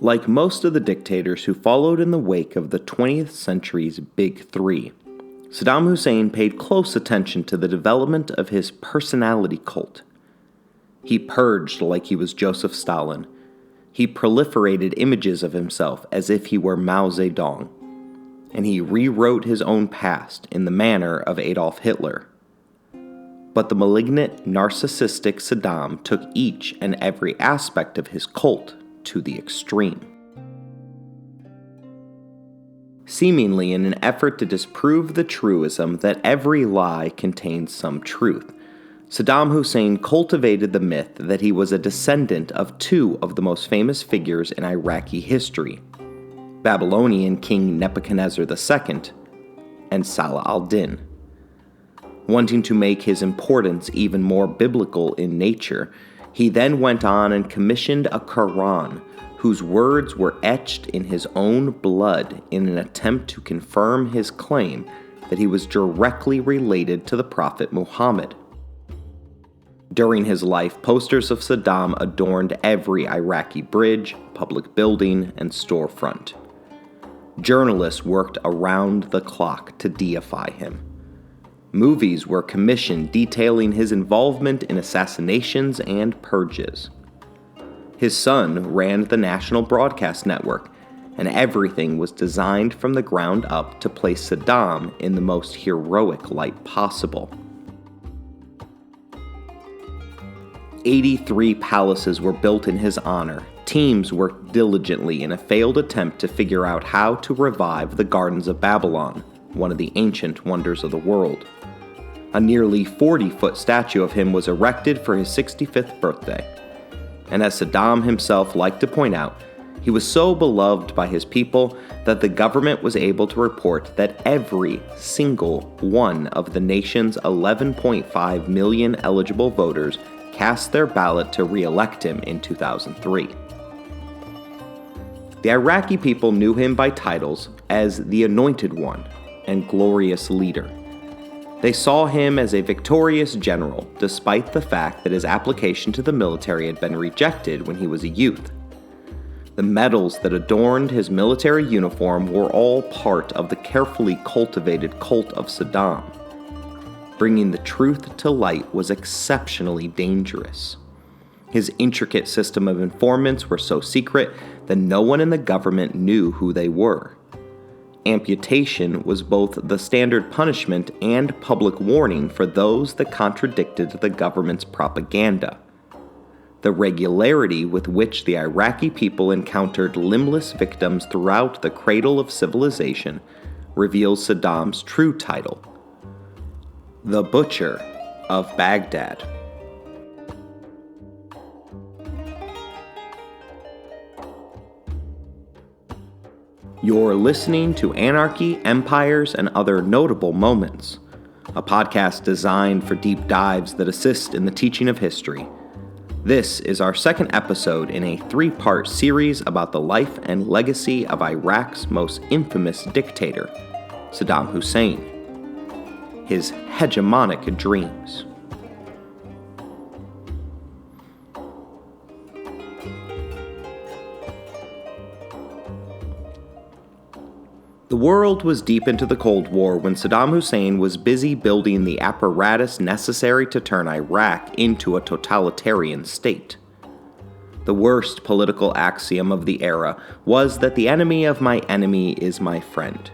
Like most of the dictators who followed in the wake of the 20th century's Big Three, Saddam Hussein paid close attention to the development of his personality cult. He purged like he was Joseph Stalin. He proliferated images of himself as if he were Mao Zedong. And he rewrote his own past in the manner of Adolf Hitler. But the malignant, narcissistic Saddam took each and every aspect of his cult to the extreme. Seemingly in an effort to disprove the truism that every lie contains some truth, Saddam Hussein cultivated the myth that he was a descendant of two of the most famous figures in Iraqi history, Babylonian King Nebuchadnezzar II and Salah al-Din. Wanting to make his importance even more biblical in nature, he then went on and commissioned a Quran whose words were etched in his own blood in an attempt to confirm his claim that he was directly related to the Prophet Muhammad. During his life, posters of Saddam adorned every Iraqi bridge, public building, and storefront. Journalists worked around the clock to deify him. Movies were commissioned detailing his involvement in assassinations and purges. His son ran the national broadcast network, and everything was designed from the ground up to place Saddam in the most heroic light possible. 83 palaces were built in his honor. Teams worked diligently in a failed attempt to figure out how to revive the Gardens of Babylon, one of the ancient wonders of the world. A nearly 40-foot statue of him was erected for his 65th birthday. And as Saddam himself liked to point out, he was so beloved by his people that the government was able to report that every single one of the nation's 11.5 million eligible voters cast their ballot to re-elect him in 2003. The Iraqi people knew him by titles as the Anointed One and Glorious Leader. They saw him as a victorious general, despite the fact that his application to the military had been rejected when he was a youth. The medals that adorned his military uniform were all part of the carefully cultivated cult of Saddam. Bringing the truth to light was exceptionally dangerous. His intricate system of informants were so secret that no one in the government knew who they were. Amputation was both the standard punishment and public warning for those that contradicted the government's propaganda. The regularity with which the Iraqi people encountered limbless victims throughout the cradle of civilization reveals Saddam's true title: the Butcher of Baghdad. You're listening to Anarchy, Empires, and Other Notable Moments, a podcast designed for deep dives that assist in the teaching of history. This is our second episode in a 3-part series about the life and legacy of Iraq's most infamous dictator, Saddam Hussein. His hegemonic dreams. The world was deep into the Cold War when Saddam Hussein was busy building the apparatus necessary to turn Iraq into a totalitarian state. The worst political axiom of the era was that the enemy of my enemy is my friend.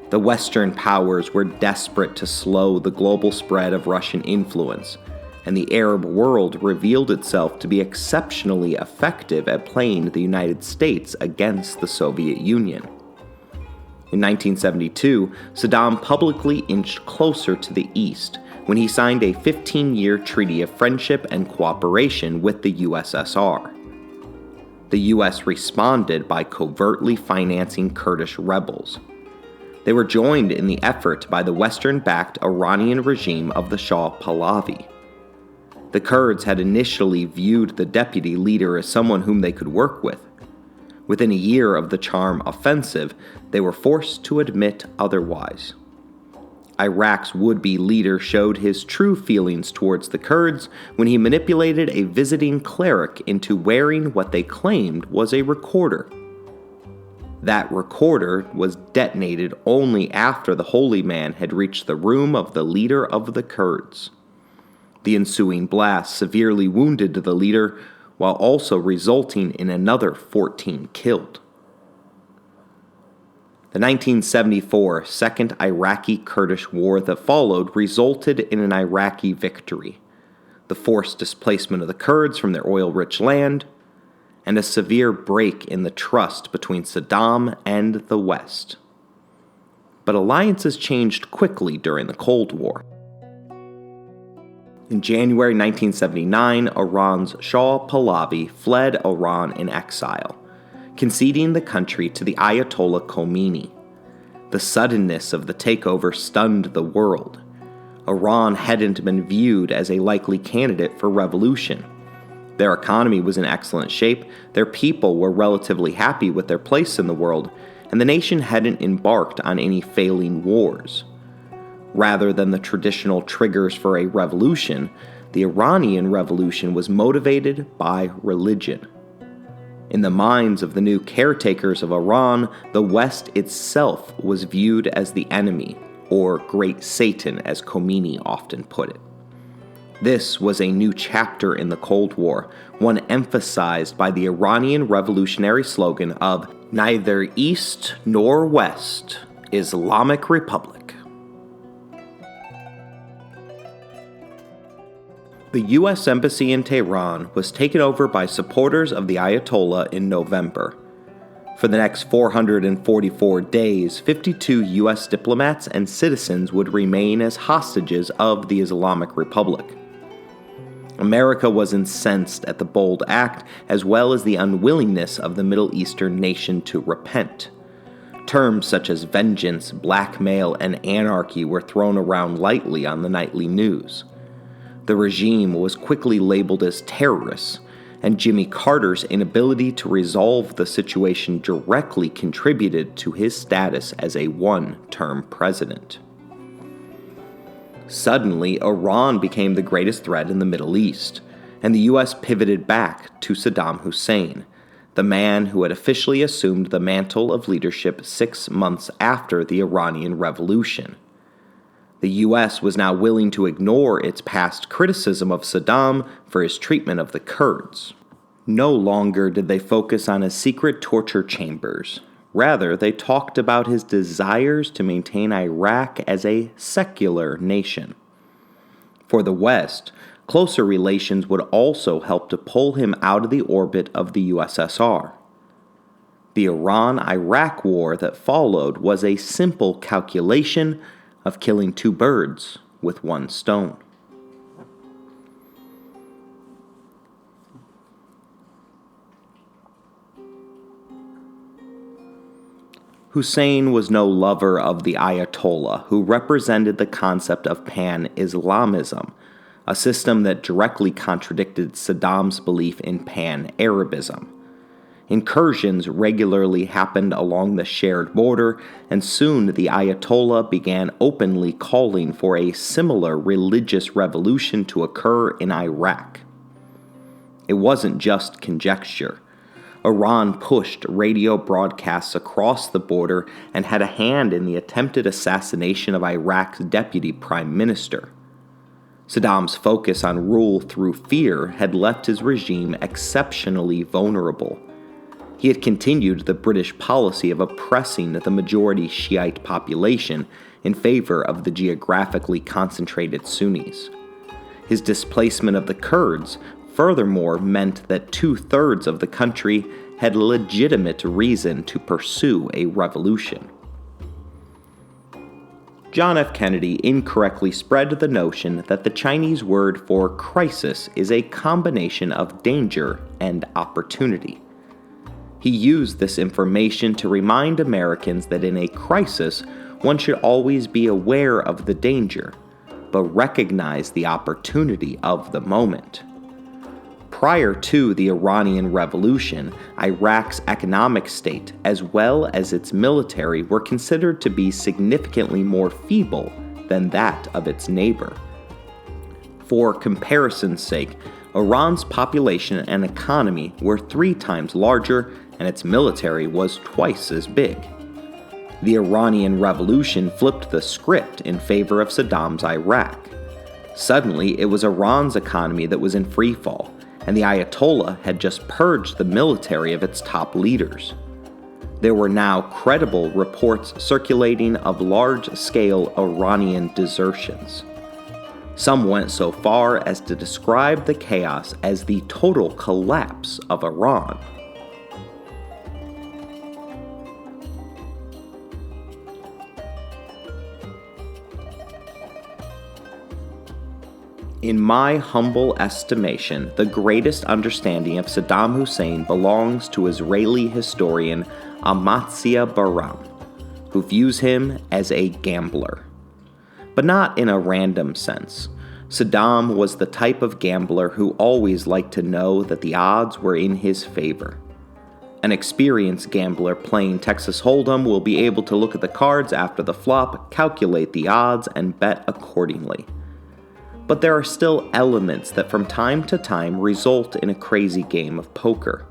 The Western powers were desperate to slow the global spread of Russian influence, and the Arab world revealed itself to be exceptionally effective at playing the United States against the Soviet Union. In 1972, Saddam publicly inched closer to the East when he signed a 15-year treaty of friendship and cooperation with the USSR. The US responded by covertly financing Kurdish rebels. They were joined in the effort by the Western-backed Iranian regime of the Shah Pahlavi. The Kurds had initially viewed the deputy leader as someone whom they could work with. Within a year of the Charm Offensive, they were forced to admit otherwise. Iraq's would-be leader showed his true feelings towards the Kurds when he manipulated a visiting cleric into wearing what they claimed was a recorder. That recorder was detonated only after the holy man had reached the room of the leader of the Kurds. The ensuing blast severely wounded the leader, while also resulting in another 14 killed. The 1974 Second Iraqi-Kurdish War that followed resulted in an Iraqi victory, the forced displacement of the Kurds from their oil-rich land, and a severe break in the trust between Saddam and the West. But alliances changed quickly during the Cold War. In January 1979, Iran's Shah Pahlavi fled Iran in exile, conceding the country to the Ayatollah Khomeini. The suddenness of the takeover stunned the world. Iran hadn't been viewed as a likely candidate for revolution. Their economy was in excellent shape, their people were relatively happy with their place in the world, and the nation hadn't embarked on any failing wars. Rather than the traditional triggers for a revolution, the Iranian revolution was motivated by religion. In the minds of the new caretakers of Iran, the West itself was viewed as the enemy, or Great Satan as Khomeini often put it. This was a new chapter in the Cold War, one emphasized by the Iranian revolutionary slogan of "Neither East nor West, Islamic Republic." The U.S. Embassy in Tehran was taken over by supporters of the Ayatollah in November. For the next 444 days, 52 U.S. diplomats and citizens would remain as hostages of the Islamic Republic. America was incensed at the bold act, as well as the unwillingness of the Middle Eastern nation to repent. Terms such as vengeance, blackmail, and anarchy were thrown around lightly on the nightly news. The regime was quickly labeled as terrorists, and Jimmy Carter's inability to resolve the situation directly contributed to his status as a one-term president. Suddenly, Iran became the greatest threat in the Middle East, and the U.S. pivoted back to Saddam Hussein, the man who had officially assumed the mantle of leadership 6 months after the Iranian Revolution. The U.S. was now willing to ignore its past criticism of Saddam for his treatment of the Kurds. No longer did they focus on his secret torture chambers. Rather, they talked about his desires to maintain Iraq as a secular nation. For the West, closer relations would also help to pull him out of the orbit of the USSR. The Iran-Iraq war that followed was a simple calculation of killing 2 birds with 1 stone. Hussein was no lover of the Ayatollah, who represented the concept of pan-Islamism, a system that directly contradicted Saddam's belief in pan-Arabism. Incursions regularly happened along the shared border, and soon the Ayatollah began openly calling for a similar religious revolution to occur in Iraq. It wasn't just conjecture. Iran pushed radio broadcasts across the border and had a hand in the attempted assassination of Iraq's deputy prime minister. Saddam's focus on rule through fear had left his regime exceptionally vulnerable. He had continued the British policy of oppressing the majority Shiite population in favor of the geographically concentrated Sunnis. His displacement of the Kurds furthermore meant that 2/3 of the country had legitimate reason to pursue a revolution. John F. Kennedy incorrectly spread the notion that the Chinese word for crisis is a combination of danger and opportunity. He used this information to remind Americans that in a crisis, one should always be aware of the danger, but recognize the opportunity of the moment. Prior to the Iranian Revolution, Iraq's economic state, as well as its military, were considered to be significantly more feeble than that of its neighbor. For comparison's sake, Iran's population and economy were 3 times larger, and its military was twice as big. The Iranian Revolution flipped the script in favor of Saddam's Iraq. Suddenly, it was Iran's economy that was in freefall, and the Ayatollah had just purged the military of its top leaders. There were now credible reports circulating of large-scale Iranian desertions. Some went so far as to describe the chaos as the total collapse of Iran. In my humble estimation, the greatest understanding of Saddam Hussein belongs to Israeli historian Amatzia Baram, who views him as a gambler. But not in a random sense. Saddam was the type of gambler who always liked to know that the odds were in his favor. An experienced gambler playing Texas Hold'em will be able to look at the cards after the flop, calculate the odds, and bet accordingly. But there are still elements that from time to time result in a crazy game of poker.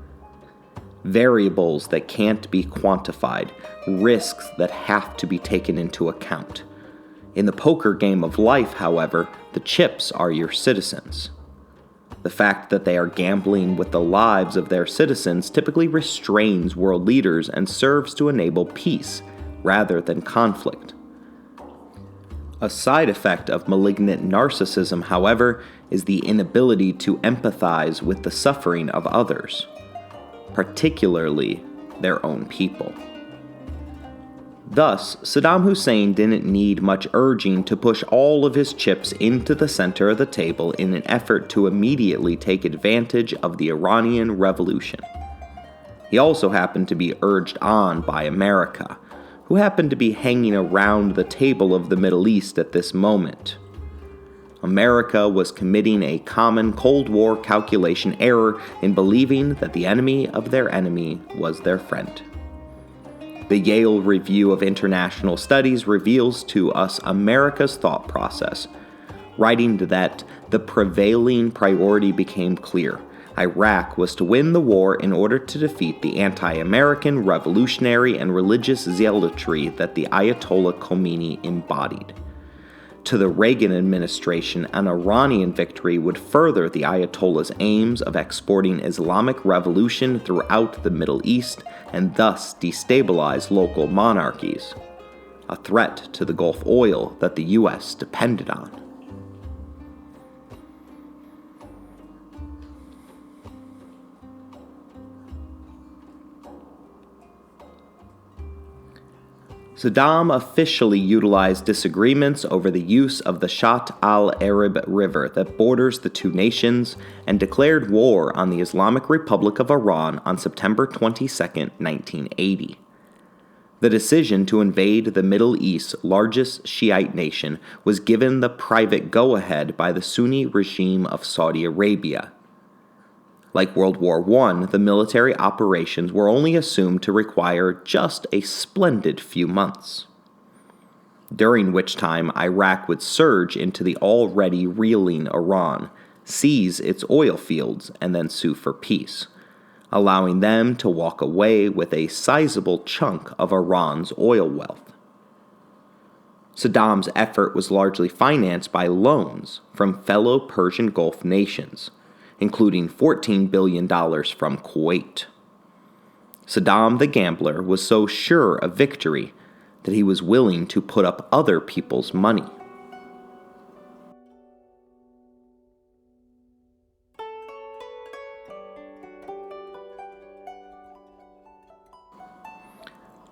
Variables that can't be quantified, risks that have to be taken into account. In the poker game of life, however, the chips are your citizens. The fact that they are gambling with the lives of their citizens typically restrains world leaders and serves to enable peace rather than conflict. A side effect of malignant narcissism, however, is the inability to empathize with the suffering of others, particularly their own people. Thus, Saddam Hussein didn't need much urging to push all of his chips into the center of the table in an effort to immediately take advantage of the Iranian Revolution. He also happened to be urged on by America, who happened to be hanging around the table of the Middle East at this moment. America was committing a common Cold War calculation error in believing that the enemy of their enemy was their friend. The Yale Review of International Studies reveals to us America's thought process, writing that the prevailing priority became clear. Iraq was to win the war in order to defeat the anti-American, revolutionary, and religious zealotry that the Ayatollah Khomeini embodied. To the Reagan administration, an Iranian victory would further the Ayatollah's aims of exporting Islamic revolution throughout the Middle East and thus destabilize local monarchies, a threat to the Gulf oil that the U.S. depended on. Saddam officially utilized disagreements over the use of the Shatt al-Arab River that borders the two nations and declared war on the Islamic Republic of Iran on September 22, 1980. The decision to invade the Middle East's largest Shiite nation was given the private go-ahead by the Sunni regime of Saudi Arabia. Like World War I, the military operations were only assumed to require just a splendid few months, during which time Iraq would surge into the already reeling Iran, seize its oil fields, and then sue for peace, allowing them to walk away with a sizable chunk of Iran's oil wealth. Saddam's effort was largely financed by loans from fellow Persian Gulf nations, including $14 billion from Kuwait. Saddam the gambler was so sure of victory that he was willing to put up other people's money.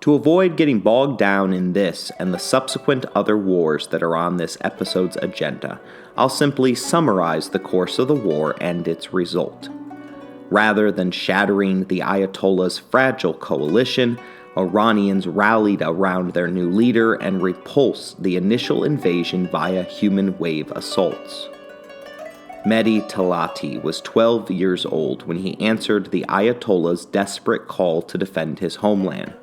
To avoid getting bogged down in this and the subsequent other wars that are on this episode's agenda, I'll simply summarize the course of the war and its result. Rather than shattering the Ayatollah's fragile coalition, Iranians rallied around their new leader and repulsed the initial invasion via human wave assaults. Mehdi Talati was 12 years old when he answered the Ayatollah's desperate call to defend his homeland.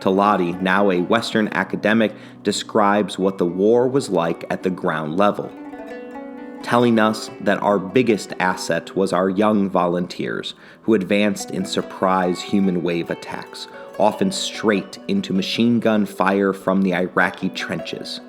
Talati, now a Western academic, describes what the war was like at the ground level, telling us that our biggest asset was our young volunteers who advanced in surprise human wave attacks, often straight into machine gun fire from the Iraqi trenches.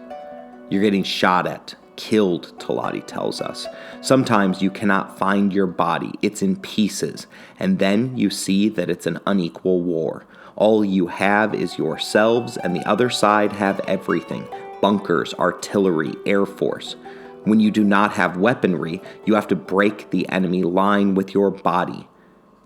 You're getting shot at, killed, Talati tells us. Sometimes you cannot find your body, it's in pieces, and then you see that it's an unequal war. All you have is yourselves, and the other side have everything: bunkers, artillery, air force. When you do not have weaponry, you have to break the enemy line with your body.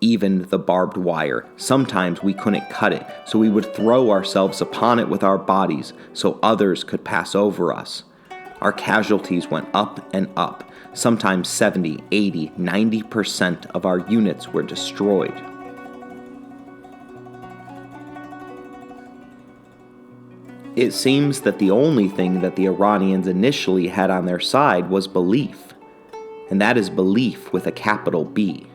Even the barbed wire. Sometimes we couldn't cut it, so we would throw ourselves upon it with our bodies so others could pass over us. Our casualties went up and up. Sometimes 70, 80, 90% of our units were destroyed. It seems that the only thing that the Iranians initially had on their side was belief, and that is belief with a capital B.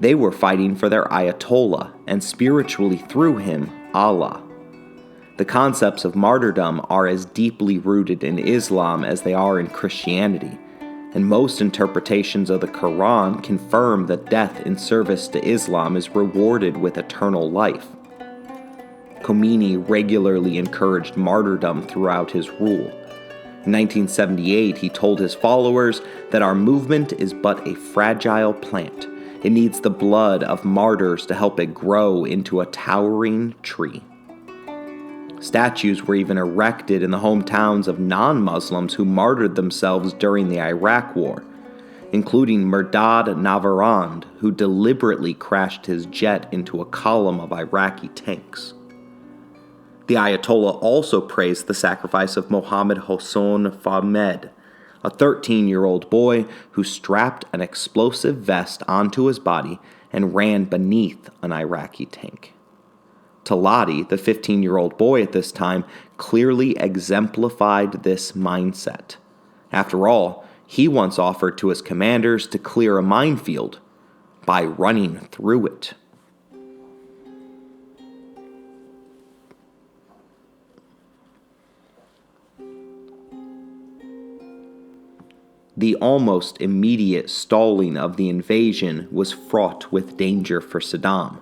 They were fighting for their Ayatollah, and spiritually through him, Allah. The concepts of martyrdom are as deeply rooted in Islam as they are in Christianity, and most interpretations of the Quran confirm that death in service to Islam is rewarded with eternal life. Khomeini regularly encouraged martyrdom throughout his rule. In 1978, he told his followers that our movement is but a fragile plant. It needs the blood of martyrs to help it grow into a towering tree. Statues were even erected in the hometowns of non-Muslims who martyred themselves during the Iraq War, including Mehrdad Navarand, who deliberately crashed his jet into a column of Iraqi tanks. The Ayatollah also praised the sacrifice of Mohammad Hossein Fahmed, a 13-year-old boy who strapped an explosive vest onto his body and ran beneath an Iraqi tank. Talati, the 15-year-old boy at this time, clearly exemplified this mindset. After all, he once offered to his commanders to clear a minefield by running through it. The almost immediate stalling of the invasion was fraught with danger for Saddam.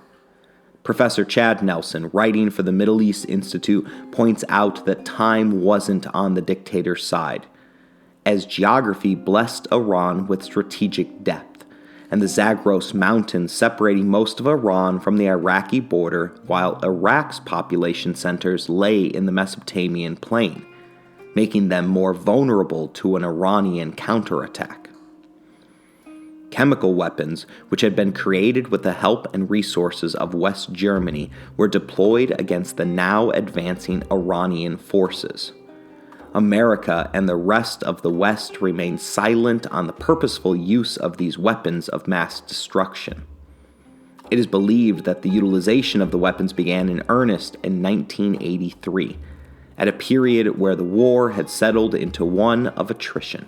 Professor Chad Nelson, writing for the Middle East Institute, points out that time wasn't on the dictator's side, as geography blessed Iran with strategic depth, and the Zagros Mountains separating most of Iran from the Iraqi border, while Iraq's population centers lay in the Mesopotamian plain, making them more vulnerable to an Iranian counterattack. Chemical weapons, which had been created with the help and resources of West Germany, were deployed against the now advancing Iranian forces. America and the rest of the West remained silent on the purposeful use of these weapons of mass destruction. It is believed that the utilization of the weapons began in earnest in 1983, at a period where the war had settled into one of attrition.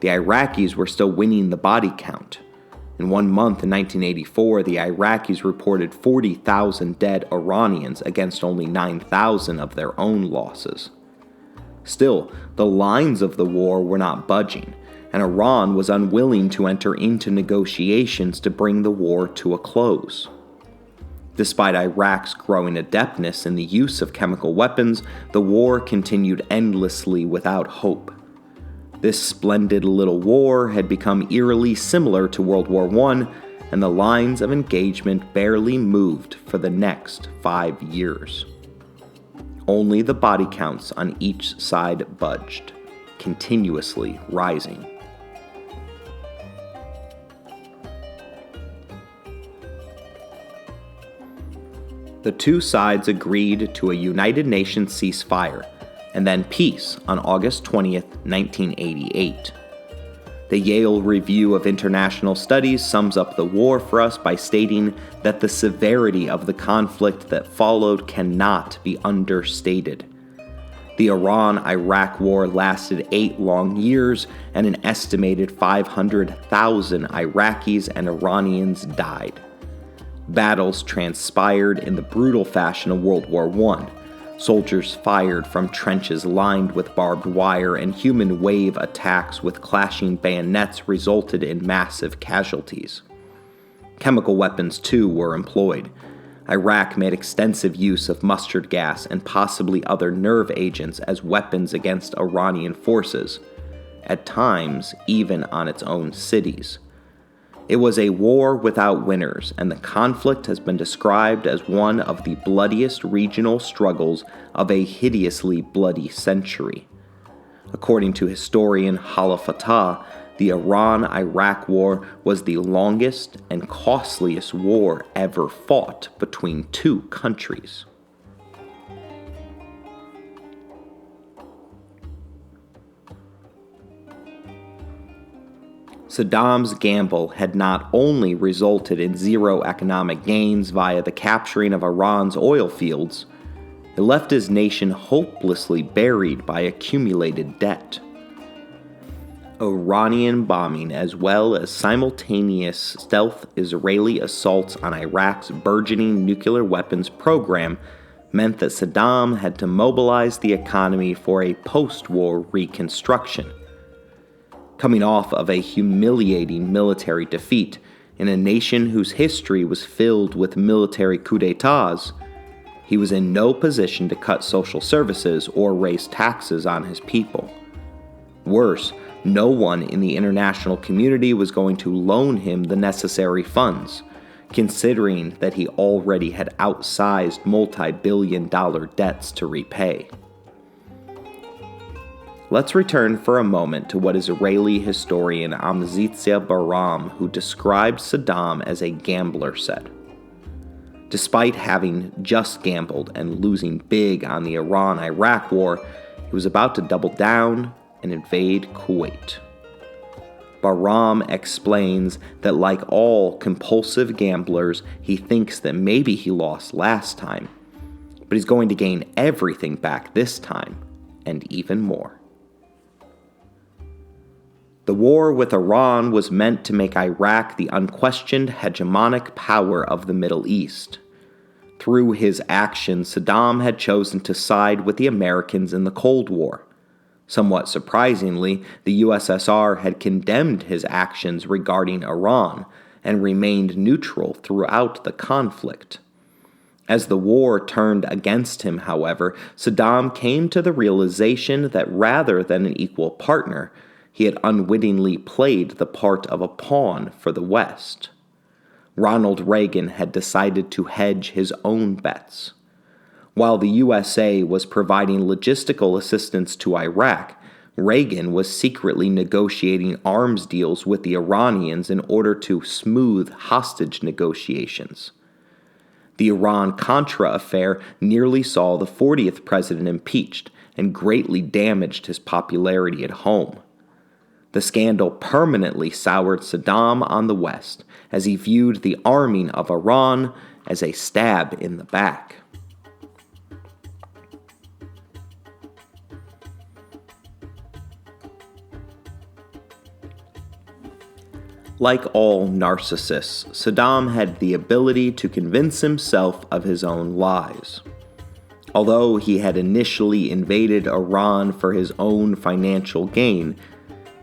The Iraqis were still winning the body count. In 1 month in 1984, the Iraqis reported 40,000 dead Iranians against only 9,000 of their own losses. Still, the lines of the war were not budging, and Iran was unwilling to enter into negotiations to bring the war to a close. Despite Iraq's growing adeptness in the use of chemical weapons, the war continued endlessly without hope. This splendid little war had become eerily similar to World War I, and the lines of engagement barely moved for the next 5 years. Only the body counts on each side budged, continuously rising. The two sides agreed to a United Nations ceasefire, and then peace on August 20th, 1988. The Yale Review of International Studies sums up the war for us by stating that the severity of the conflict that followed cannot be understated. The Iran-Iraq War lasted 8 long years, and an estimated 500,000 Iraqis and Iranians died. Battles transpired in the brutal fashion of World War I. Soldiers fired from trenches lined with barbed wire, and human wave attacks with clashing bayonets resulted in massive casualties. Chemical weapons, too, were employed. Iraq made extensive use of mustard gas and possibly other nerve agents as weapons against Iranian forces, at times even on its own cities. It was a war without winners, and the conflict has been described as one of the bloodiest regional struggles of a hideously bloody century. According to historian Hala Fatah, the Iran-Iraq War was the longest and costliest war ever fought between two countries. Saddam's gamble had not only resulted in zero economic gains via the capturing of Iran's oil fields, it left his nation hopelessly buried by accumulated debt. Iranian bombing, as well as simultaneous stealth Israeli assaults on Iraq's burgeoning nuclear weapons program, meant that Saddam had to mobilize the economy for a post-war reconstruction. Coming off of a humiliating military defeat in a nation whose history was filled with military coups d'etats, he was in no position to cut social services or raise taxes on his people. Worse, no one in the international community was going to loan him the necessary funds, considering that he already had outsized multi-billion-dollar debts to repay. Let's return for a moment to what Israeli historian Amzitzia Baram, who described Saddam as a gambler, said. Despite having just gambled and losing big on the Iran-Iraq war, he was about to double down and invade Kuwait. Baram explains that like all compulsive gamblers, he thinks that maybe he lost last time, but he's going to gain everything back this time, and even more. The war with Iran was meant to make Iraq the unquestioned hegemonic power of the Middle East. Through his actions, Saddam had chosen to side with the Americans in the Cold War. Somewhat surprisingly, the USSR had condemned his actions regarding Iran and remained neutral throughout the conflict. As the war turned against him, however, Saddam came to the realization that rather than an equal partner, he had unwittingly played the part of a pawn for the West. Ronald Reagan had decided to hedge his own bets. While the USA was providing logistical assistance to Iraq, Reagan was secretly negotiating arms deals with the Iranians in order to smooth hostage negotiations. The Iran-Contra affair nearly saw the 40th president impeached and greatly damaged his popularity at home. The scandal permanently soured Saddam on the West, as he viewed the arming of Iran as a stab in the back. Like all narcissists, Saddam had the ability to convince himself of his own lies. Although he had initially invaded Iran for his own financial gain,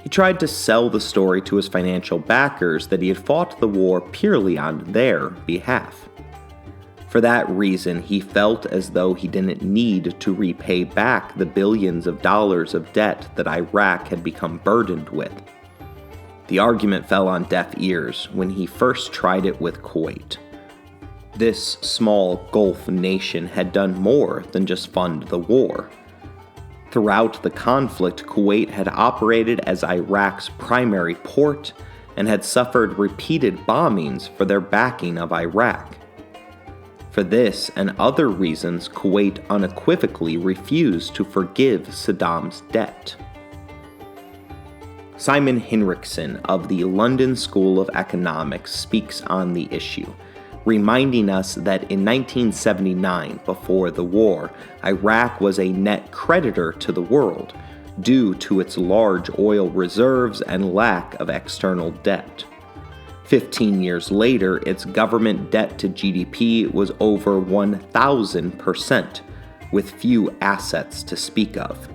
he tried to sell the story to his financial backers that he had fought the war purely on their behalf. For that reason, he felt as though he didn't need to repay back the billions of dollars of debt that Iraq had become burdened with. The argument fell on deaf ears when he first tried it with Kuwait. This small Gulf nation had done more than just fund the war. Throughout the conflict, Kuwait had operated as Iraq's primary port and had suffered repeated bombings for their backing of Iraq. For this and other reasons, Kuwait unequivocally refused to forgive Saddam's debt. Simon Hinrichsen of the London School of Economics speaks on the issue, reminding us that in 1979, before the war, Iraq was a net creditor to the world due to its large oil reserves and lack of external debt. 15 years later, its government debt to GDP was over 1,000%, with few assets to speak of.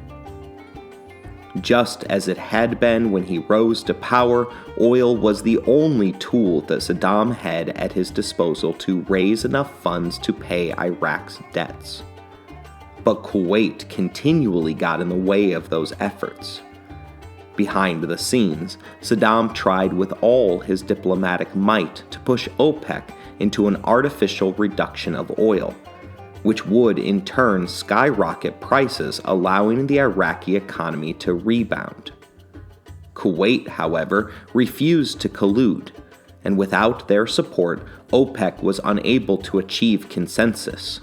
Just as it had been when he rose to power, oil was the only tool that Saddam had at his disposal to raise enough funds to pay Iraq's debts. But Kuwait continually got in the way of those efforts. Behind the scenes, Saddam tried with all his diplomatic might to push OPEC into an artificial reduction of oil, which would in turn skyrocket prices, allowing the Iraqi economy to rebound. Kuwait, however, refused to collude, and without their support, OPEC was unable to achieve consensus.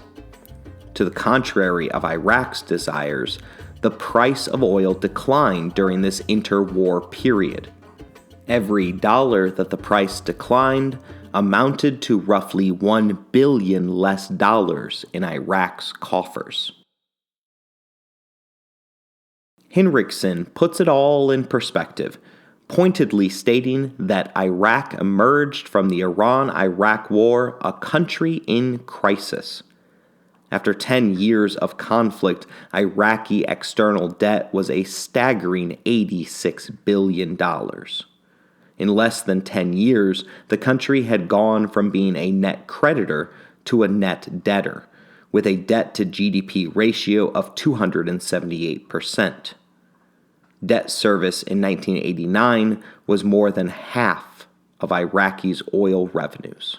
To the contrary of Iraq's desires, the price of oil declined during this interwar period. Every dollar that the price declined amounted to roughly $1 billion less dollars in Iraq's coffers. Hinrichsen puts it all in perspective, pointedly stating that Iraq emerged from the Iran-Iraq War a country in crisis. After 10 years of conflict, Iraqi external debt was a staggering $86 billion. In less than 10 years, the country had gone from being a net creditor to a net debtor, with a debt-to-GDP ratio of 278%. Debt service in 1989 was more than half of Iraqi's oil revenues.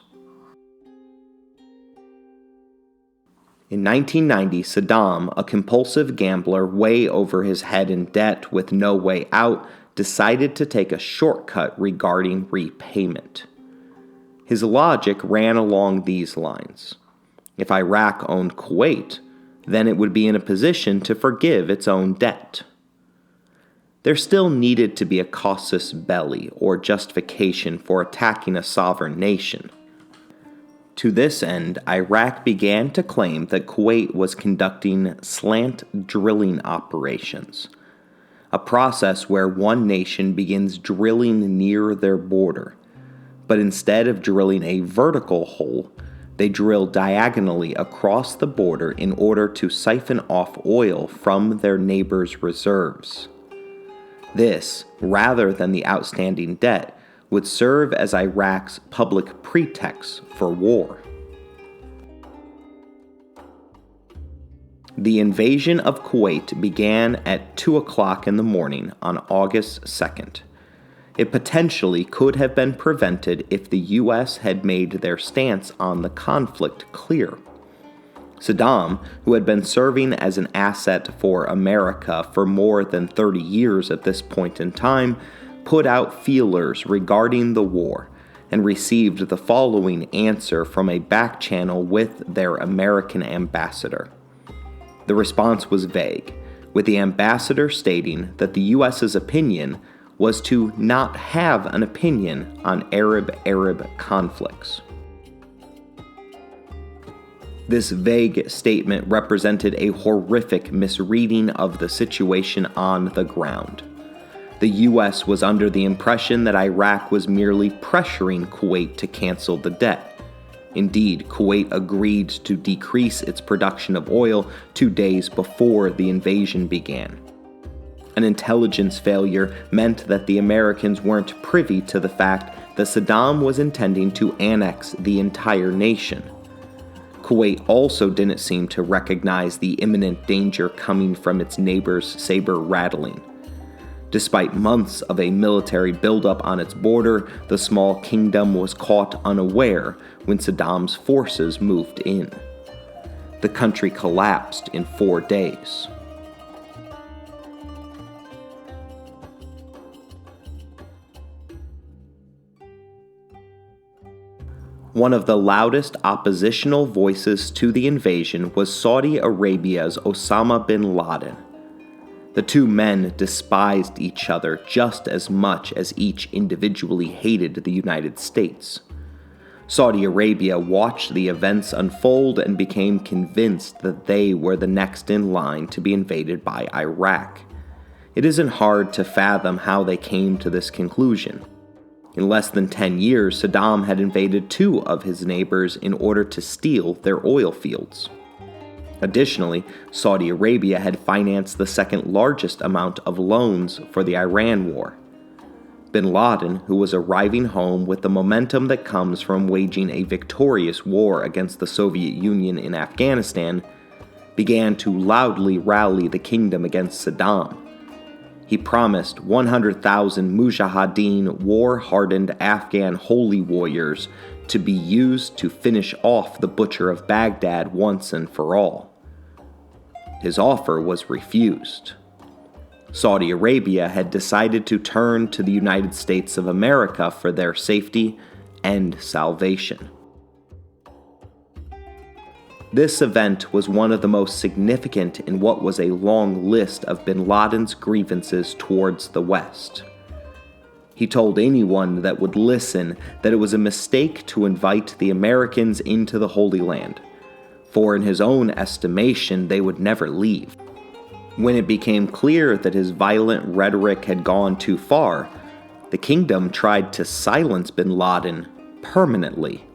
In 1990, Saddam, a compulsive gambler way over his head in debt with no way out, decided to take a shortcut regarding repayment. His logic ran along these lines. If Iraq owned Kuwait, then it would be in a position to forgive its own debt. There still needed to be a casus belli, or justification for attacking a sovereign nation. To this end, Iraq began to claim that Kuwait was conducting slant drilling operations, a process where one nation begins drilling near their border, but instead of drilling a vertical hole, they drill diagonally across the border in order to siphon off oil from their neighbors' reserves. This, rather than the outstanding debt, would serve as Iraq's public pretext for war. The invasion of Kuwait began at 2 o'clock in the morning on August 2nd. It potentially could have been prevented if the U.S. had made their stance on the conflict clear. Saddam, who had been serving as an asset for America for more than 30 years at this point in time, put out feelers regarding the war and received the following answer from a back channel with their American ambassador. The response was vague, with the ambassador stating that the U.S.'s opinion was to not have an opinion on Arab-Arab conflicts. This vague statement represented a horrific misreading of the situation on the ground. The U.S. was under the impression that Iraq was merely pressuring Kuwait to cancel the debt. Indeed, Kuwait agreed to decrease its production of oil 2 days before the invasion began. An intelligence failure meant that the Americans weren't privy to the fact that Saddam was intending to annex the entire nation. Kuwait also didn't seem to recognize the imminent danger coming from its neighbors' saber rattling. Despite months of a military buildup on its border, the small kingdom was caught unaware when Saddam's forces moved in. The country collapsed in 4 days. One of the loudest oppositional voices to the invasion was Saudi Arabia's Osama Bin Laden. The two men despised each other just as much as each individually hated the United States. Saudi Arabia watched the events unfold and became convinced that they were the next in line to be invaded by Iraq. It isn't hard to fathom how they came to this conclusion. In less than 10 years, Saddam had invaded 2 of his neighbors in order to steal their oil fields. Additionally, Saudi Arabia had financed the second largest amount of loans for the Iran war. Bin Laden, who was arriving home with the momentum that comes from waging a victorious war against the Soviet Union in Afghanistan, began to loudly rally the kingdom against Saddam. He promised 100,000 mujahideen, war-hardened Afghan holy warriors, to be used to finish off the Butcher of Baghdad once and for all. His offer was refused. Saudi Arabia had decided to turn to the United States of America for their safety and salvation. This event was one of the most significant in what was a long list of bin Laden's grievances towards the West. He told anyone that would listen that it was a mistake to invite the Americans into the Holy Land, for in his own estimation they would never leave. When it became clear that his violent rhetoric had gone too far, the kingdom tried to silence bin Laden permanently.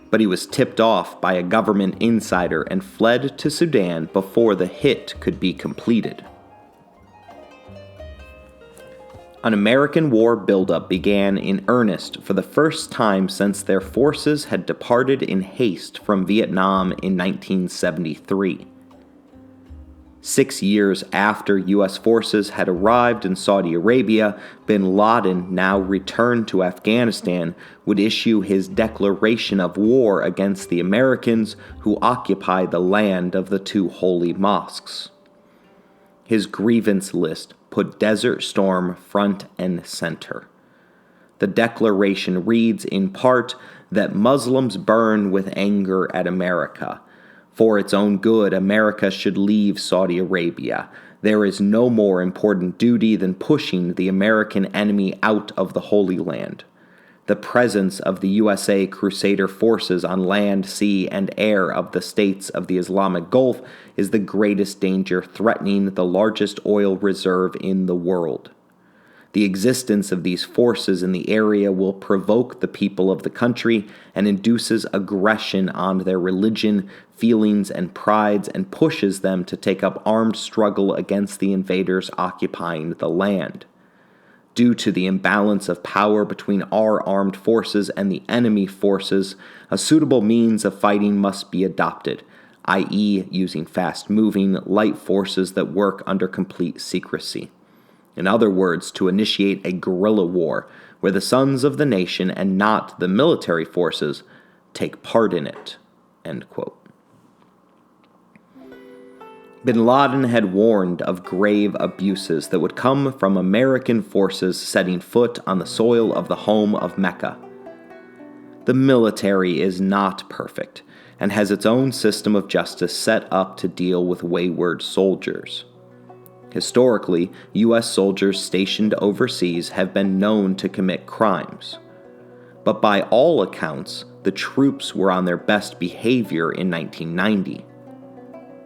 But he was tipped off by a government insider and fled to Sudan before the hit could be completed. An American war buildup began in earnest for the first time since their forces had departed in haste from Vietnam in 1973. 6 years after U.S. forces had arrived in Saudi Arabia, bin Laden, now returned to Afghanistan, would issue his declaration of war against the Americans who occupy the land of the 2 holy mosques. His grievance list put Desert Storm front and center. The declaration reads in part that Muslims burn with anger at America. For its own good, America should leave Saudi Arabia. There is no more important duty than pushing the American enemy out of the Holy Land. The presence of the USA Crusader forces on land, sea, and air of the states of the Islamic Gulf is the greatest danger threatening the largest oil reserve in the world. The existence of these forces in the area will provoke the people of the country and induces aggression on their religion, feelings, and prides, and pushes them to take up armed struggle against the invaders occupying the land. Due to the imbalance of power between our armed forces and the enemy forces, a suitable means of fighting must be adopted, i.e., using fast-moving, light forces that work under complete secrecy. In other words, to initiate a guerrilla war, where the sons of the nation and not the military forces take part in it." End quote. Bin Laden had warned of grave abuses that would come from American forces setting foot on the soil of the home of Mecca. The military is not perfect and has its own system of justice set up to deal with wayward soldiers. Historically, U.S. soldiers stationed overseas have been known to commit crimes. But by all accounts, the troops were on their best behavior in 1990.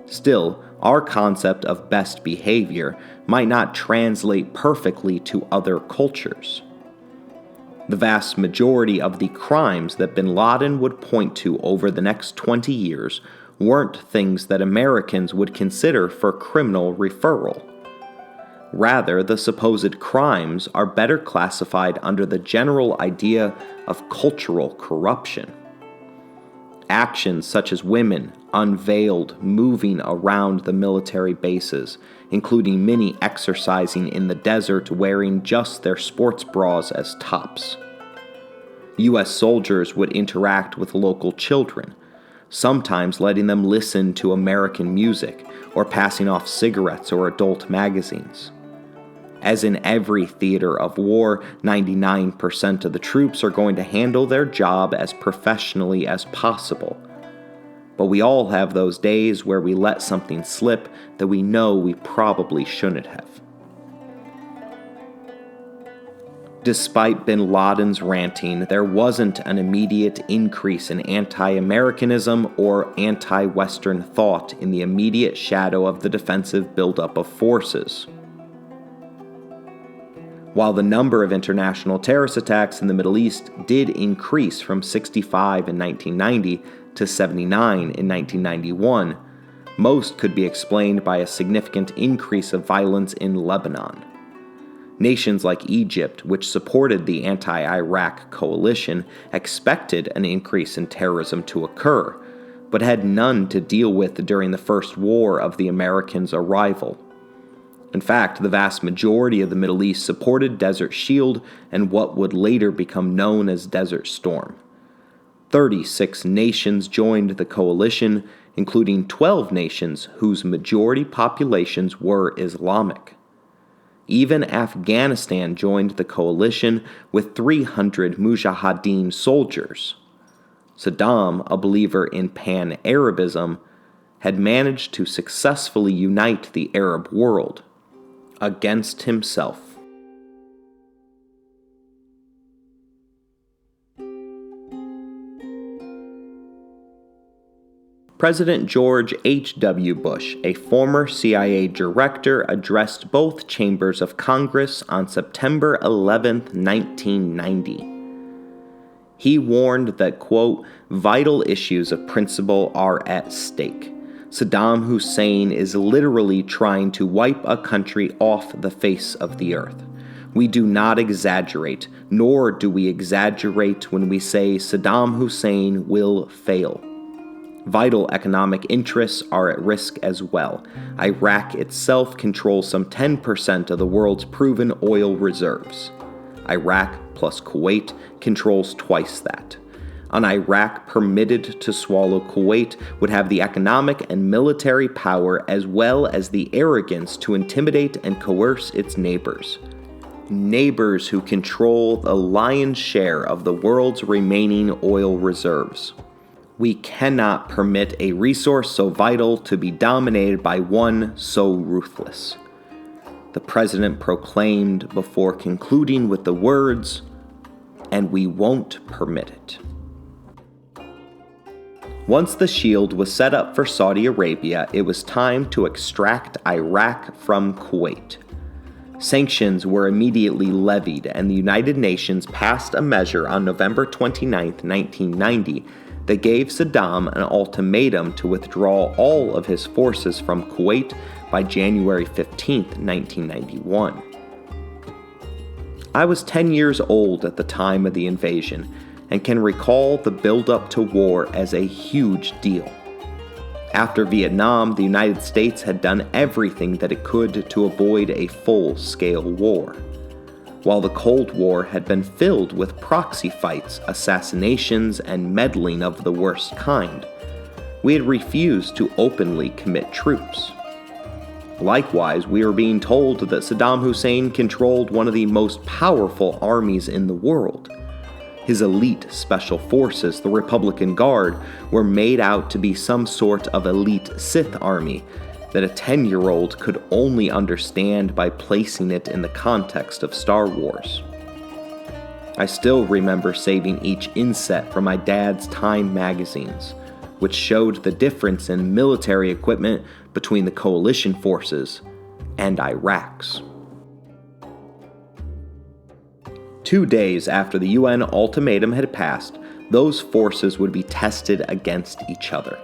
Still, our concept of best behavior might not translate perfectly to other cultures. The vast majority of the crimes that bin Laden would point to over the next 20 years weren't things that Americans would consider for criminal referral. Rather, the supposed crimes are better classified under the general idea of cultural corruption. Actions such as women unveiled moving around the military bases, including many exercising in the desert wearing just their sports bras as tops. U.S. soldiers would interact with local children, sometimes letting them listen to American music or passing off cigarettes or adult magazines. As in every theater of war, 99% of the troops are going to handle their job as professionally as possible. But we all have those days where we let something slip that we know we probably shouldn't have. Despite bin Laden's ranting, there wasn't an immediate increase in anti-Americanism or anti-Western thought in the immediate shadow of the defensive buildup of forces. While the number of international terrorist attacks in the Middle East did increase from 65 in 1990 to 79 in 1991, most could be explained by a significant increase of violence in Lebanon. Nations like Egypt, which supported the anti-Iraq coalition, expected an increase in terrorism to occur, but had none to deal with during the first war of the Americans' arrival. In fact, the vast majority of the Middle East supported Desert Shield and what would later become known as Desert Storm. 36 nations joined the coalition, including 12 nations whose majority populations were Islamic. Even Afghanistan joined the coalition with 300 Mujahideen soldiers. Saddam, a believer in pan-Arabism, had managed to successfully unite the Arab world against himself. President George H.W. Bush, a former CIA director, addressed both chambers of Congress on September 11, 1990. He warned that, quote, vital issues of principle are at stake. Saddam Hussein is literally trying to wipe a country off the face of the earth. We do not exaggerate, nor do we exaggerate when we say Saddam Hussein will fail. Vital economic interests are at risk as well. Iraq itself controls some 10% of the world's proven oil reserves. Iraq plus Kuwait controls twice that. An Iraq permitted to swallow Kuwait would have the economic and military power as well as the arrogance to intimidate and coerce its neighbors. Neighbors who control the lion's share of the world's remaining oil reserves. We cannot permit a resource so vital to be dominated by one so ruthless. The president proclaimed before concluding with the words, "And we won't permit it." Once the shield was set up for Saudi Arabia, it was time to extract Iraq from Kuwait. Sanctions were immediately levied, and the United Nations passed a measure on November 29, 1990, that gave Saddam an ultimatum to withdraw all of his forces from Kuwait by January 15, 1991. I was 10 years old at the time of the invasion, and can recall the build-up to war as a huge deal. After Vietnam, the United States had done everything that it could to avoid a full-scale war. While the Cold War had been filled with proxy fights, assassinations, and meddling of the worst kind, we had refused to openly commit troops. Likewise, we were being told that Saddam Hussein controlled one of the most powerful armies in the world. His elite special forces, the Republican Guard, were made out to be some sort of elite Sith army that a 10-year-old could only understand by placing it in the context of Star Wars. I still remember saving each inset from my dad's Time magazines, which showed the difference in military equipment between the coalition forces and Iraq's. 2 days after the UN ultimatum had passed, those forces would be tested against each other.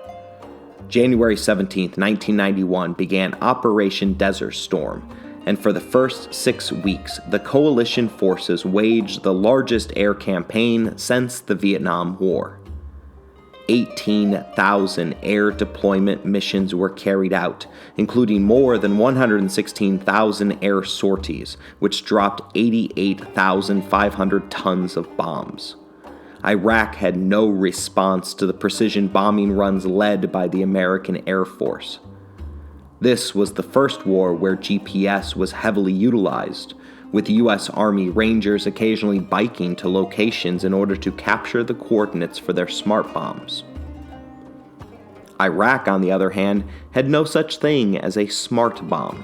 January 17, 1991 began Operation Desert Storm, and for the first 6 weeks, the coalition forces waged the largest air campaign since the Vietnam War. 18,000 air deployment missions were carried out, including more than 116,000 air sorties, which dropped 88,500 tons of bombs. Iraq had no response to the precision bombing runs led by the American Air Force. This was the first war where GPS was heavily utilized, with U.S. Army Rangers occasionally biking to locations in order to capture the coordinates for their smart bombs. Iraq, on the other hand, had no such thing as a smart bomb.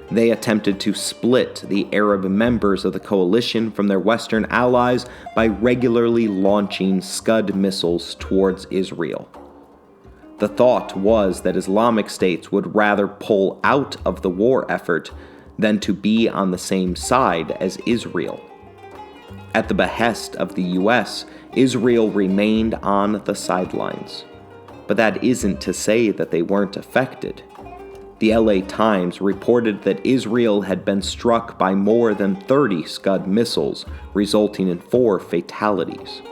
They attempted to split the Arab members of the coalition from their Western allies by regularly launching Scud missiles towards Israel. The thought was that Islamic states would rather pull out of the war effort than to be on the same side as Israel. At the behest of the US, Israel remained on the sidelines. But that isn't to say that they weren't affected. The LA Times reported that Israel had been struck by more than 30 Scud missiles, resulting in 4 fatalities.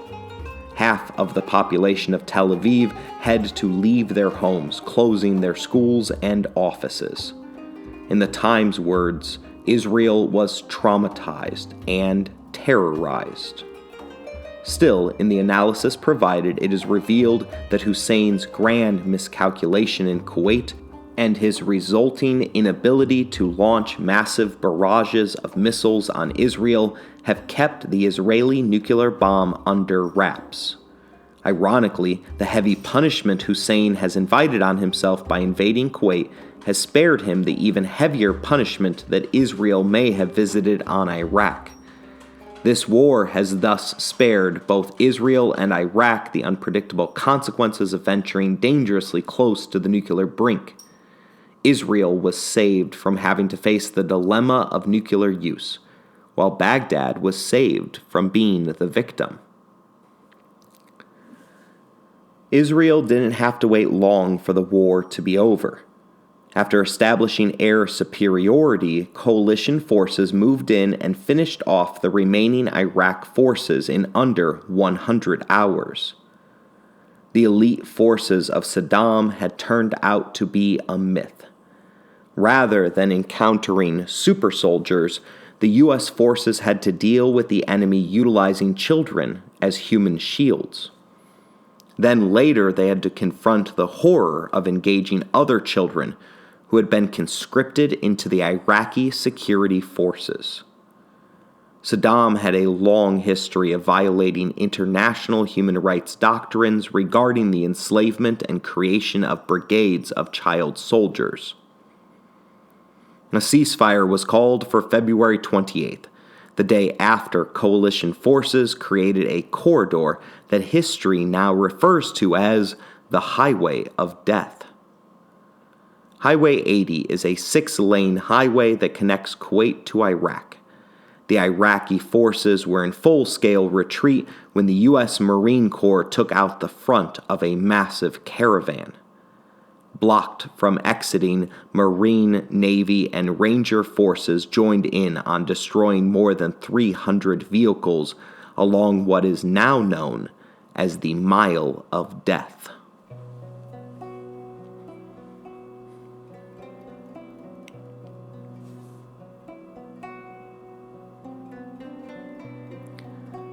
Half of the population of Tel Aviv had to leave their homes, closing their schools and offices. In the Times' words, Israel was traumatized and terrorized. Still, in the analysis provided, it is revealed that Hussein's grand miscalculation in Kuwait and his resulting inability to launch massive barrages of missiles on Israel have kept the Israeli nuclear bomb under wraps. Ironically, the heavy punishment Hussein has invited on himself by invading Kuwait has spared him the even heavier punishment that Israel may have visited on Iraq. This war has thus spared both Israel and Iraq the unpredictable consequences of venturing dangerously close to the nuclear brink. Israel was saved from having to face the dilemma of nuclear use, while Baghdad was saved from being the victim. Israel didn't have to wait long for the war to be over. After establishing air superiority, coalition forces moved in and finished off the remaining Iraq forces in under 100 hours. The elite forces of Saddam had turned out to be a myth. Rather than encountering super soldiers, the U.S. forces had to deal with the enemy utilizing children as human shields. Then later they had to confront the horror of engaging other children who had been conscripted into the Iraqi security forces. Saddam had a long history of violating international human rights doctrines regarding the enslavement and creation of brigades of child soldiers. A ceasefire was called for February 28th, the day after coalition forces created a corridor that history now refers to as the Highway of Death. Highway 80 is a 6-lane highway that connects Kuwait to Iraq. The Iraqi forces were in full-scale retreat when the U.S. Marine Corps took out the front of a massive caravan. Blocked from exiting, Marine, Navy, and Ranger forces joined in on destroying more than 300 vehicles along what is now known as the Mile of Death.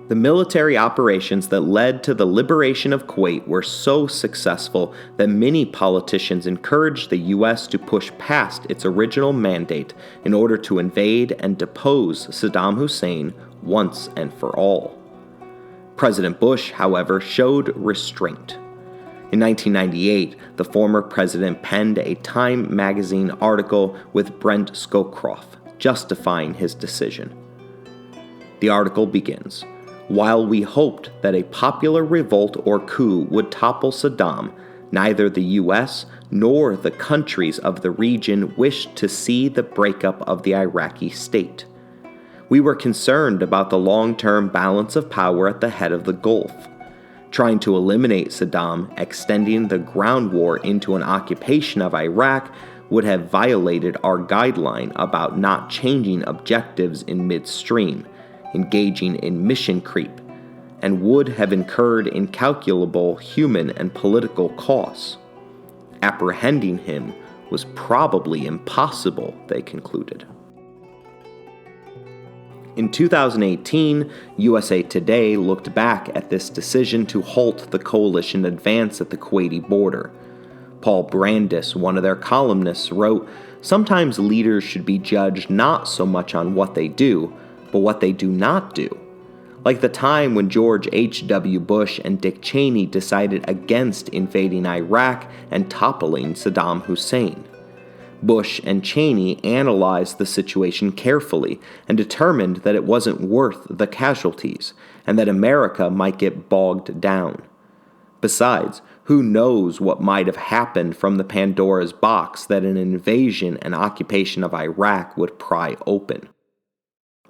The military operations that led to the liberation of Kuwait were so successful that many politicians encouraged the U.S. to push past its original mandate in order to invade and depose Saddam Hussein once and for all. President Bush, however, showed restraint. In 1998, the former president penned a Time magazine article with Brent Scowcroft justifying his decision. The article begins, "While we hoped that a popular revolt or coup would topple Saddam, neither the U.S. nor the countries of the region wished to see the breakup of the Iraqi state. We were concerned about the long-term balance of power at the head of the Gulf. Trying to eliminate Saddam, extending the ground war into an occupation of Iraq, would have violated our guideline about not changing objectives in midstream, engaging in mission creep, and would have incurred incalculable human and political costs. Apprehending him was probably impossible," they concluded. In 2018, USA Today looked back at this decision to halt the coalition advance at the Kuwaiti border. Paul Brandis, one of their columnists, wrote, "Sometimes leaders should be judged not so much on what they do, but what they do not do. Like the time when George H.W. Bush and Dick Cheney decided against invading Iraq and toppling Saddam Hussein. Bush and Cheney analyzed the situation carefully and determined that it wasn't worth the casualties, and that America might get bogged down. Besides, who knows what might have happened from the Pandora's box that an invasion and occupation of Iraq would pry open.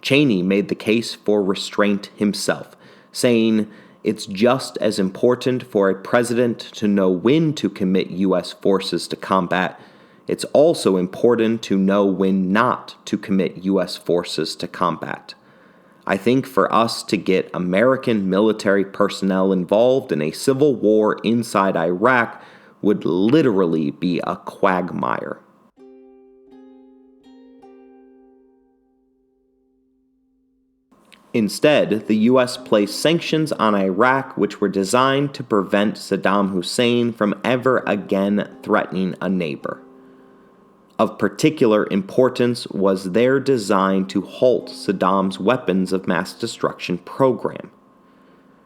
Cheney made the case for restraint himself, saying, "It's just as important for a president to know when to commit U.S. forces to combat. It's also important to know when not to commit U.S. forces to combat. I think for us to get American military personnel involved in a civil war inside Iraq would literally be a quagmire." Instead, the U.S. placed sanctions on Iraq which were designed to prevent Saddam Hussein from ever again threatening a neighbor. Of particular importance was their design to halt Saddam's weapons of mass destruction program.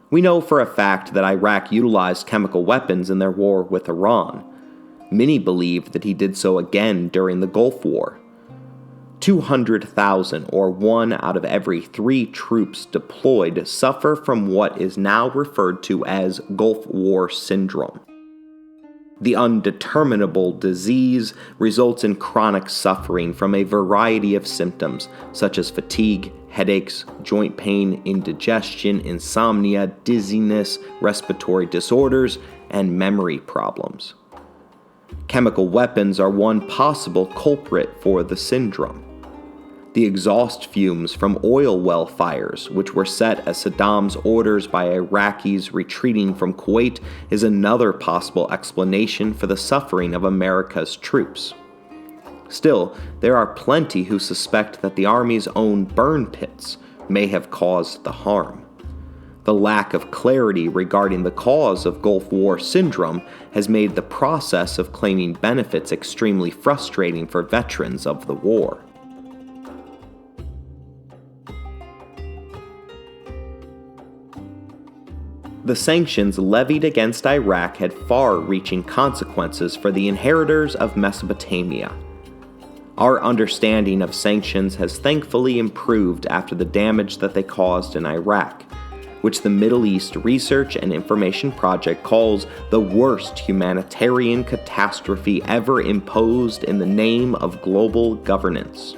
We know for a fact that Iraq utilized chemical weapons in their war with Iran. Many believe that he did so again during the Gulf War. 200,000, or 1 out of every 3 troops deployed, suffer from what is now referred to as Gulf War syndrome. The undeterminable disease results in chronic suffering from a variety of symptoms, such as fatigue, headaches, joint pain, indigestion, insomnia, dizziness, respiratory disorders, and memory problems. Chemical weapons are one possible culprit for the syndrome. The exhaust fumes from oil well fires, which were set as Saddam's orders by Iraqis retreating from Kuwait, is another possible explanation for the suffering of America's troops. Still, there are plenty who suspect that the Army's own burn pits may have caused the harm. The lack of clarity regarding the cause of Gulf War syndrome has made the process of claiming benefits extremely frustrating for veterans of the war. The sanctions levied against Iraq had far-reaching consequences for the inheritors of Mesopotamia. Our understanding of sanctions has thankfully improved after the damage that they caused in Iraq, which the Middle East Research and Information Project calls the worst humanitarian catastrophe ever imposed in the name of global governance.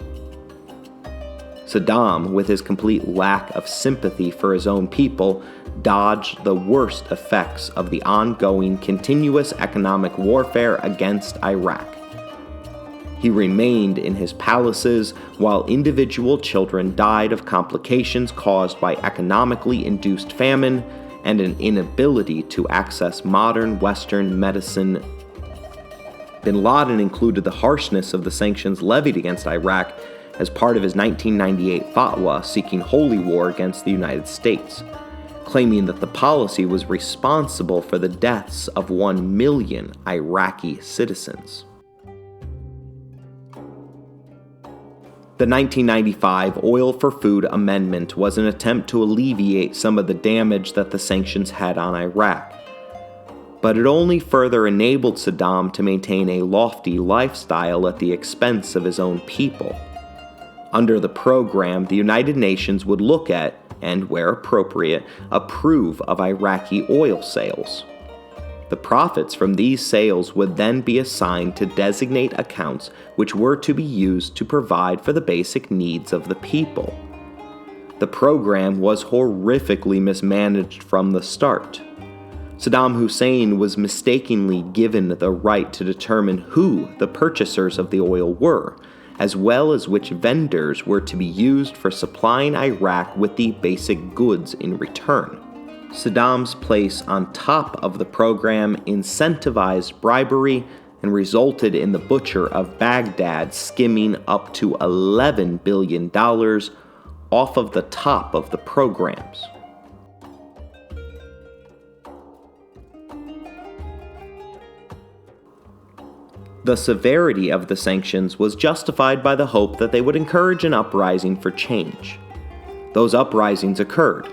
Saddam, with his complete lack of sympathy for his own people, dodged the worst effects of the ongoing continuous economic warfare against Iraq. He remained in his palaces while individual children died of complications caused by economically induced famine and an inability to access modern Western medicine. Bin Laden included the harshness of the sanctions levied against Iraq as part of his 1998 fatwa seeking holy war against the United States, claiming that the policy was responsible for the deaths of 1 million Iraqi citizens. The 1995 Oil for Food Amendment was an attempt to alleviate some of the damage that the sanctions had on Iraq, but it only further enabled Saddam to maintain a lofty lifestyle at the expense of his own people. Under the program, the United Nations would look at, and where appropriate, approve of Iraqi oil sales. The profits from these sales would then be assigned to designate accounts which were to be used to provide for the basic needs of the people. The program was horrifically mismanaged from the start. Saddam Hussein was mistakenly given the right to determine who the purchasers of the oil were, as well as which vendors were to be used for supplying Iraq with the basic goods in return. Saddam's place on top of the program incentivized bribery and resulted in the butcher of Baghdad skimming up to $11 billion off of the top of the programs. The severity of the sanctions was justified by the hope that they would encourage an uprising for change. Those uprisings occurred,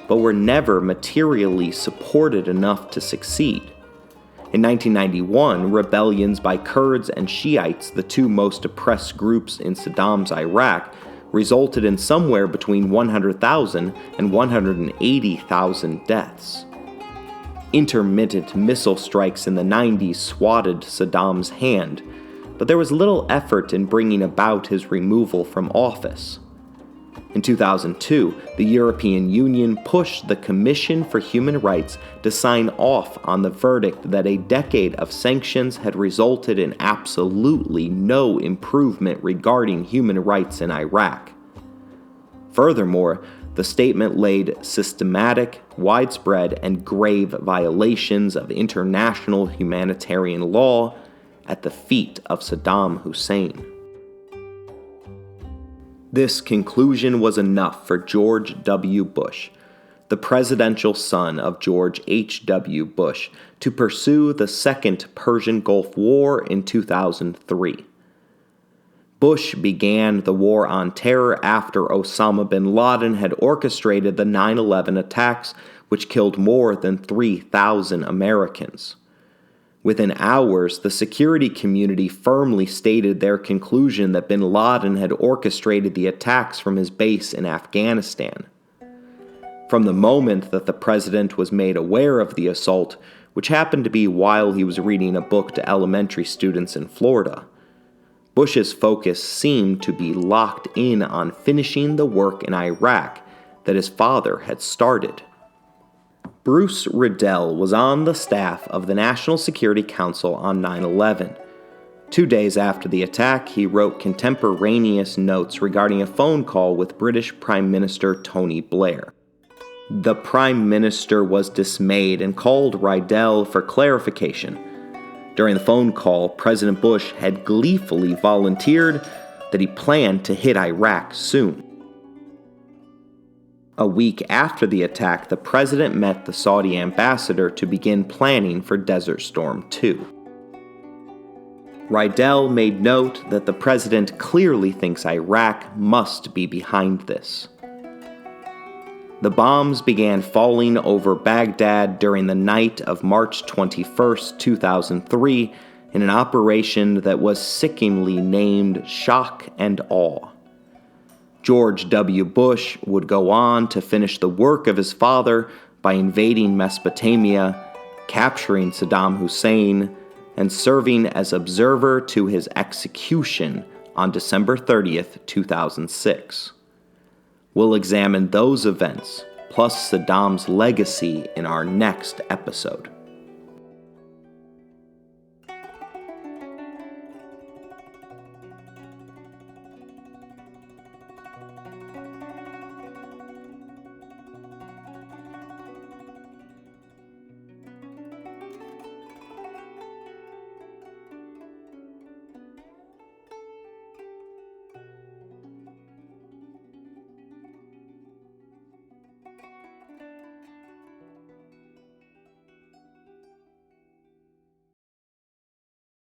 but were never materially supported enough to succeed. In 1991, rebellions by Kurds and Shiites, the two most oppressed groups in Saddam's Iraq, resulted in somewhere between 100,000 and 180,000 deaths. Intermittent missile strikes in the 90s swatted Saddam's hand, but there was little effort in bringing about his removal from office. In 2002, the European Union pushed the Commission for Human Rights to sign off on the verdict that a decade of sanctions had resulted in absolutely no improvement regarding human rights in Iraq. Furthermore, the statement laid systematic, widespread, and grave violations of international humanitarian law at the feet of Saddam Hussein. This conclusion was enough for George W. Bush, the presidential son of George H.W. Bush, to pursue the Second Persian Gulf War in 2003. Bush began the war on terror after Osama bin Laden had orchestrated the 9/11 attacks, which killed more than 3,000 Americans. Within hours, the security community firmly stated their conclusion that bin Laden had orchestrated the attacks from his base in Afghanistan. From the moment that the president was made aware of the assault, which happened to be while he was reading a book to elementary students in Florida, Bush's focus seemed to be locked in on finishing the work in Iraq that his father had started. Bruce Riddell was on the staff of the National Security Council on 9/11. 2 days after the attack, he wrote contemporaneous notes regarding a phone call with British Prime Minister Tony Blair. The Prime Minister was dismayed and called Riddell for clarification. During the phone call, President Bush had gleefully volunteered that he planned to hit Iraq soon. A week after the attack, the president met the Saudi ambassador to begin planning for Desert Storm 2. Riddell made note that the president clearly thinks Iraq must be behind this. The bombs began falling over Baghdad during the night of March 21, 2003, in an operation that was sickeningly named Shock and Awe. George W. Bush would go on to finish the work of his father by invading Mesopotamia, capturing Saddam Hussein, and serving as observer to his execution on December 30th, 2006. We'll examine those events, plus Saddam's legacy, in our next episode.